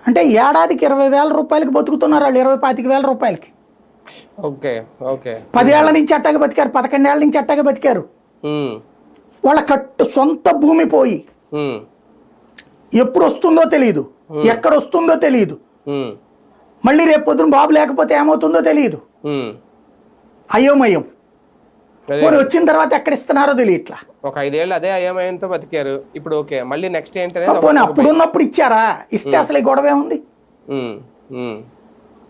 అంటే ఏడాదికి 20,000 రూపాయలకి బతుకుతున్నారు వాళ్ళు, 20-25,000 రూపాయలకి. ఓకే ఓకే 10 ఏళ్ల నుంచి అట్టాగే బతికారు, 11 ఏళ్ల నుంచి అట్టాగే బతికారు. వాళ్ళ సొంత భూమి పోయి ఎప్పుడు వస్తుందో తెలియదు, ఎక్కడ వస్తుందో తెలియదు, మళ్ళీ రేపు పొద్దున బాబు లేకపోతే ఏమవుతుందో తెలియదు. అయోమయం. పోనీ వచ్చిన తర్వాత ఎక్కడ ఇస్తున్నారో తెలియట్లా. ఒక 5 ఏళ్ళు అదే అయోమయంతో బతికారు. ఇప్పుడు ఓకే, మళ్ళీ నెక్స్ట్ ఏంటనే పోనీ అప్పుడు ఉన్నప్పుడు ఇచ్చారా? ఇస్తే అసలు ఈ గొడవ ఉంది.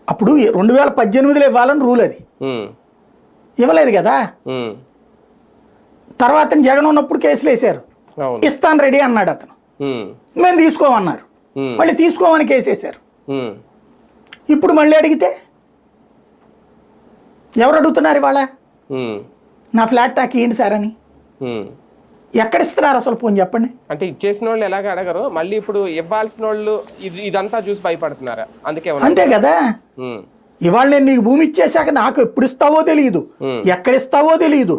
అప్పుడు 2018లో ఇవ్వాలని రూల్, అది ఇవ్వలేదు కదా. తర్వాత జగన్ ఉన్నప్పుడు కేసులు వేశారు, ఇస్తాను రెడీ అన్నాడు అతను, మేము తీసుకోమన్నారు, మళ్ళీ తీసుకోమని కేసు వేశారు. ఇప్పుడు మళ్ళీ అడిగితే ఎవరు అడుగుతున్నారు ఇవాళ? నా ఫ్లాట్ నాకు ఏంటి సార్ అని. ఎక్కడ ఇస్తున్నారు అసలు? పోని చెప్పండి. అంటే ఇచ్చేసిన వాళ్ళు ఎలాగ అడగరు, మళ్ళీ ఇప్పుడు ఇవ్వాల్సిన వాళ్ళు ఇదంతా చూసి భయపడుతున్నారా? అందుకే అంతే కదా. ఇవాళ నేను నీకు భూమి ఇచ్చేసాక నాకు ఎప్పుడు ఇస్తావో తెలియదు, ఎక్కడ ఇస్తావో తెలియదు,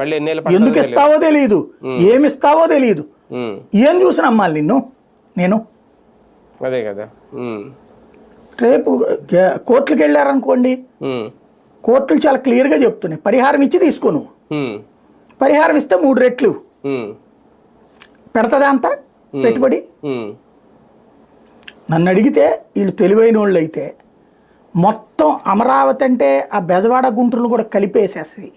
ఎందుకు ఇస్తావో తెలియదు, ఏమి ఇస్తావో తెలియదు. ఏం చూసి నమ్మాలి నిన్ను నేను? అదే కదా. రేపు కోర్టులకు వెళ్ళారనుకోండి, కోర్టులు చాలా క్లియర్గా చెప్తున్నాయి, పరిహారం ఇచ్చి తీసుకో. నువ్వు పరిహారం ఇస్తే 3 రెట్లు పెడతదా అంతా పెట్టుబడి. నన్ను అడిగితే వీళ్ళు తెలివైన వాళ్ళు అయితే మొత్తం అమరావతి అంటే ఆ బెజవాడ గుంటూరును కూడా కలిపేసేస్తుంది.